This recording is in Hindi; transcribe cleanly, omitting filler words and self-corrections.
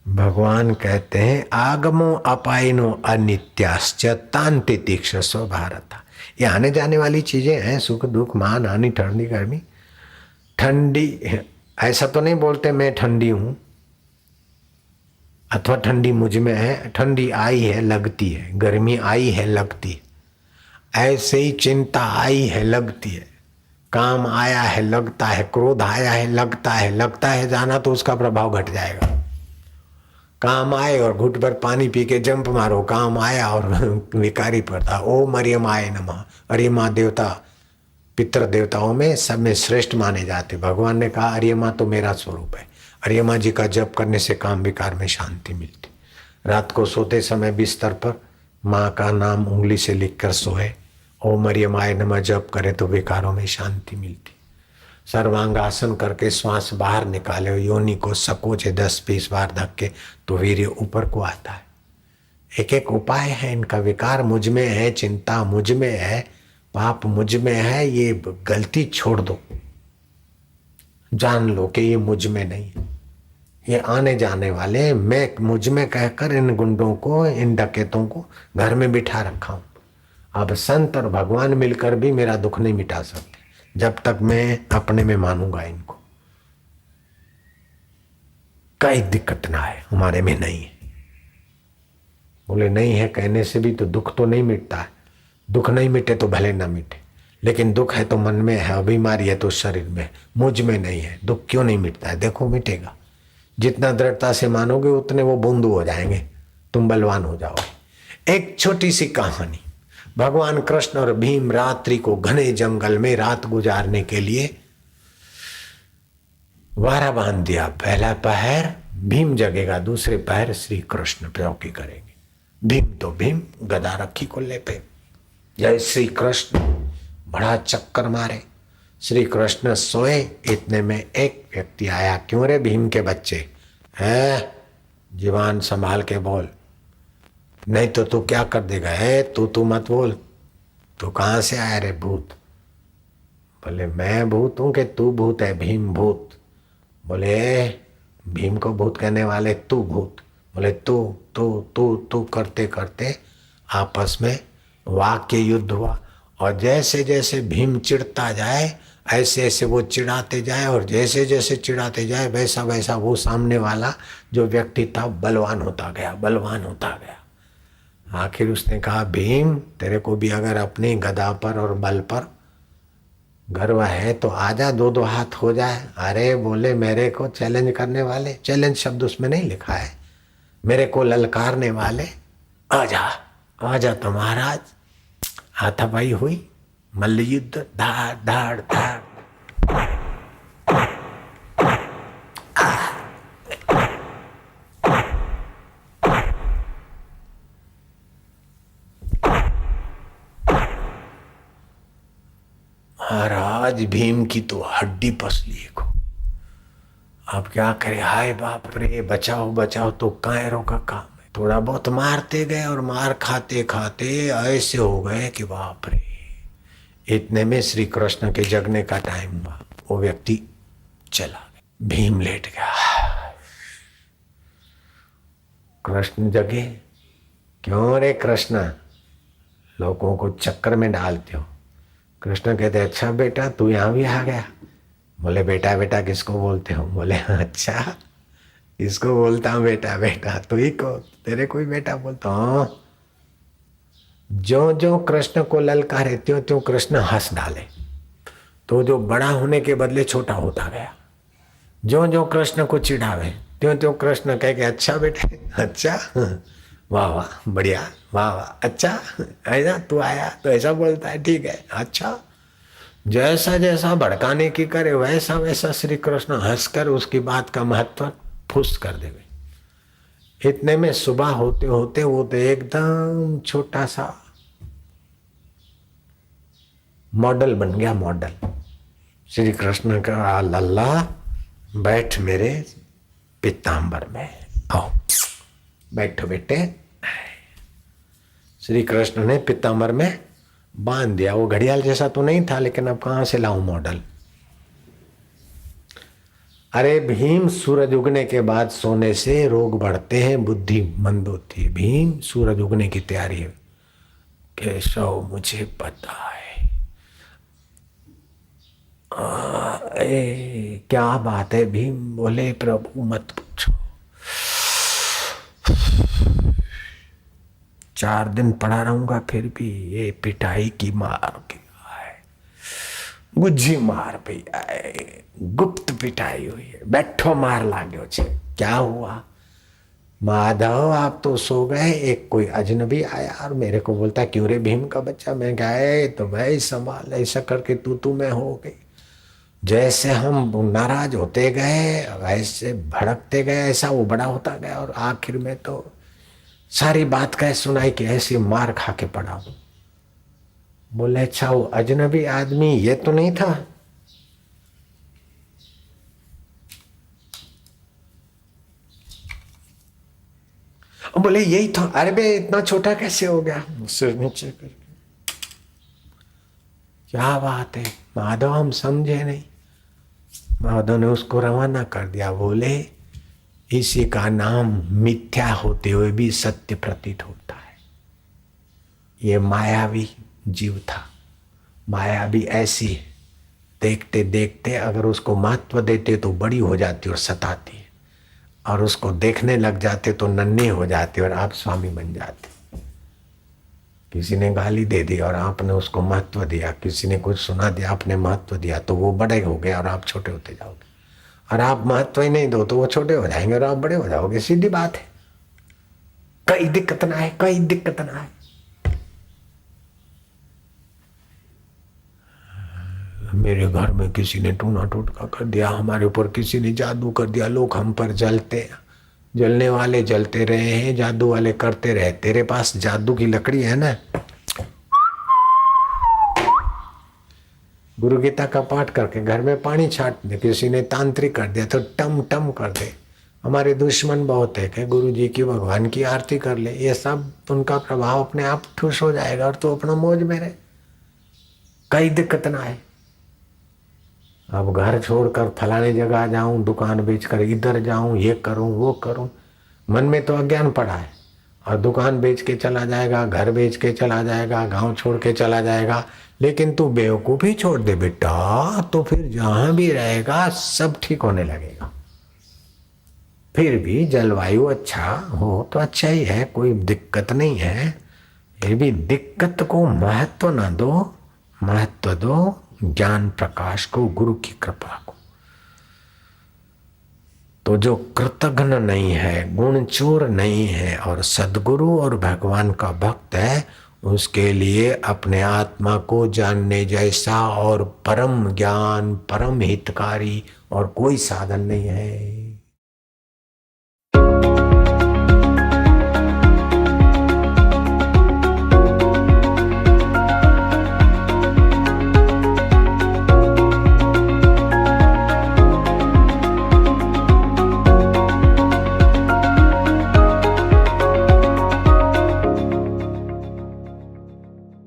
भगवान कहते हैं आगमो अपायनो अनित्याश्च तांति तीक्षस्व भारत। ये आने जाने वाली चीजें हैं, सुख दुख मान हानि ठंडी गर्मी। ठंडी ऐसा तो नहीं बोलते मैं ठंडी हूं अथवा ठंडी मुझ में है। ठंडी आई है लगती है, गर्मी आई है लगती है। ऐसे ही चिंता आई है लगती है, काम आया है लगता है, क्रोध आया है लगता है। लगता है जाना तो उसका प्रभाव घट जाएगा। काम आए और घुट भर पानी पी के जंप मारो, काम आया और विकारी पड़ता। ओम मरियम आए नमः। अरे माँ देवता पितृ देवताओं में सब में श्रेष्ठ माने जाते। भगवान ने कहा अरे माँ तो मेरा स्वरूप है। अरे माँ जी का जप करने से काम विकार में शांति मिलती। रात को सोते समय बिस्तर पर माँ का नाम उंगली से लिखकर सोए, ओम मरियम आए नमः जप करे तो विकारों में शांति मिलती। सर्वांगासन करके श्वास बाहर निकाले, योनि को सकोचे 10-20 बार धक्के तो वीर्य ऊपर को आता है। एक एक उपाय है इनका। विकार मुझ में है, चिंता मुझ में है, पाप मुझ में है, ये गलती छोड़ दो। जान लो कि ये मुझ में नहीं, ये आने जाने वाले मैं मुझ में कहकर इन गुंडों को, इन डकैतों को घर में बिठा रखा हूं। अब संत और भगवान मिलकर भी मेरा दुख नहीं मिटा सकते जब तक मैं अपने में मानूंगा इनको। कई दिक्कत ना है, हमारे में नहीं है। बोले नहीं है कहने से भी तो दुख तो नहीं मिटता है। दुख नहीं मिटे तो भले ना मिटे, लेकिन दुख है तो मन में है, बीमारी है तो शरीर में, मुझ में नहीं है। दुख क्यों नहीं मिटता है? देखो मिटेगा। जितना दृढ़ता से मानोगे उतने वो बूंदू हो जाएंगे, तुम बलवान हो जाओगे। एक छोटी सी कहानी। भगवान कृष्ण और भीम रात्रि को घने जंगल में रात गुजारने के लिए वारा बांध दिया। पहला पहर भीम जगेगा, दूसरे पहर श्री कृष्ण चौकी करेंगे। भीम तो भीम गदा रखी कुल्ले पे, जय श्री कृष्ण बड़ा चक्कर मारे। श्री कृष्ण सोए, इतने में एक व्यक्ति आया। क्यों रे भीम के बच्चे, है जीवान संभाल के बोल, नहीं तो तू क्या कर देगा। है तू मत बोल। तू कहां से आया रे भूत? बोले मैं भूत हूं कि तू भूत है? भीम भूत। बोले भीम को भूत कहने वाले तू भूत। बोले तू तू तू तू करते करते आपस में वाक्य युद्ध हुआ। और जैसे जैसे भीम चिढ़ता जाए ऐसे ऐसे वो चिढ़ाते जाए, और जैसे जैसे चिढ़ाते जाए वैसा वैसा वो सामने वाला जो व्यक्ति था बलवान होता गया, बलवान होता गया। आखिर उसने कहा भीम तेरे को भी अगर अपनी गदा पर और बल पर गर्व है तो आजा, दो दो हाथ हो जाए। अरे बोले मेरे को चैलेंज करने वाले, चैलेंज शब्द उसमें नहीं लिखा है, मेरे को ललकारने वाले आजा आजा तो महाराज। हाथापाई हुई, मल्ल युद्ध, धाड़ धाड़ धाड़। महाराज भीम की तो हड्डी पसली को। अब क्या करे, हाय बाप रे, बचाओ बचाओ तो कायरों का काम है। थोड़ा बहुत मारते गए और मार खाते खाते ऐसे हो गए कि बाप रे। इतने में श्री कृष्ण के जगने का टाइम हुआ, वो व्यक्ति चला गया। भीम लेट गया। कृष्ण जगे। क्यों रे कृष्ण लोगों को चक्कर में डालते हो? कृष्ण कहते अच्छा बेटा तू यहाँ भी आ गया। बोले बेटा बेटा किसको बोलते हो? बोले अच्छा इसको बोलता हूँ बेटा बेटा, तू ही को, तेरे को ही बेटा बोलता हूँ। जो जो कृष्ण को ललकारे त्यों त्यों कृष्ण हंस डाले, तो जो बड़ा होने के बदले छोटा होता गया। जो जो कृष्ण को चिढ़ावे त्यों त्यों कृष्ण कह के अच्छा बेटे अच्छा, वाह वाह बढ़िया, वाह वाह अच्छा, ऐसा तू आया तो ऐसा बोलता है, ठीक है अच्छा। जैसा जैसा भड़काने की करे वैसा वैसा श्री कृष्ण हंसकर उसकी बात का महत्व फुस कर देवे। इतने में सुबह होते होते वो तो एकदम छोटा सा मॉडल बन गया। मॉडल श्री कृष्ण का लल्ला बैठ मेरे पीतांबर में, आओ बैठो बेटे। श्री कृष्ण ने पीतांबर में बांध दिया। वो घड़ियाल जैसा तो नहीं था, लेकिन अब कहां से लाऊं मॉडल। अरे भीम, सूरज उगने के बाद सोने से रोग बढ़ते हैं, बुद्धि मंद होती है। भीम सूरज उगने की तैयारी है। केशव मुझे पता है। क्या बात है भीम? बोले प्रभु मत पूछो। 4 दिन पड़ा रहूंगा फिर भी ये पिटाई की मार क्या है। गुज्जी मार पी आए, गुप्त पिटाई हुई है। बैठो मार लागो छे। क्या हुआ? माधव आप तो सो गए, एक कोई अजनबी आया और मेरे को बोलता क्यों रे भीम का बच्चा। मैं गए तो भाई संभाल, ऐसा करके तू में हो गई। जैसे हम नाराज होते गए वैसे भड़कते गए, ऐसा वो बड़ा होता गया और आखिर में तो सारी बात कह सुनाई कि ऐसी मार खा के पड़ा। बोले अच्छा वो अजनबी आदमी ये तो नहीं था? बोले यही था। अरे बे इतना छोटा कैसे हो गया? सिर नीचे करके। क्या बात है माधव, हम समझे नहीं। माधव ने उसको रवाना कर दिया। बोले इसी का नाम मिथ्या होते हुए भी सत्य प्रतीत होता है। ये मायावी जीव था। माया भी ऐसी है, देखते देखते अगर उसको महत्व देते तो बड़ी हो जाती और सताती है, और उसको देखने लग जाते तो नन्हे हो जाते और आप स्वामी बन जाते। किसी ने गाली दे दी और आपने उसको महत्व दिया, किसी ने कुछ सुना दिया आपने महत्व दिया, तो वो बड़े हो गए और आप छोटे होते जाओगे। और आप महत्व ही नहीं दो तो वो छोटे हो जाएंगे और आप बड़े हो जाओगे। सीधी बात है। कई दिक्कत ना है, कई दिक्कत ना है। मेरे घर में किसी ने टूना टोटका कर दिया, हमारे ऊपर किसी ने जादू कर दिया, लोग हम पर जलते, जलने वाले जलते रहे हैं, जादू वाले करते रहे। तेरे पास जादू की लकड़ी है ना? गुरु गीता का पाठ करके घर में पानी छाट दे। किसी ने तांत्रिक कर दिया तो टम टम कर दे। हमारे दुश्मन बहुत है कि गुरु जी की भगवान की आरती कर ले, ये सब उनका प्रभाव अपने आप ठुस हो जाएगा और तो अपना मौज में रहे। कई दिक्कत ना है। अब घर छोड़कर फलाने जगह जाऊं, दुकान बेचकर इधर जाऊं, ये करूं वो करूं, मन में तो अज्ञान पड़ा है। और दुकान बेच के चला जाएगा, घर बेच के चला जाएगा, गांव छोड़ के चला जाएगा। लेकिन तू बेवकूफ़ी छोड़ दे बेटा, तो फिर जहां भी रहेगा सब ठीक होने लगेगा। फिर भी जलवायु अच्छा हो तो अच्छा ही है, कोई दिक्कत नहीं है। फिर भी दिक्कत को महत्व ना दो, महत्व दो ज्ञान प्रकाश को, गुरु की कृपा को। तो जो कृतघ्न नहीं है, गुणचोर नहीं है और सद्गुरु और भगवान का भक्त है, उसके लिए अपने आत्मा को जानने जैसा और परम ज्ञान, परम हितकारी और कोई साधन नहीं है।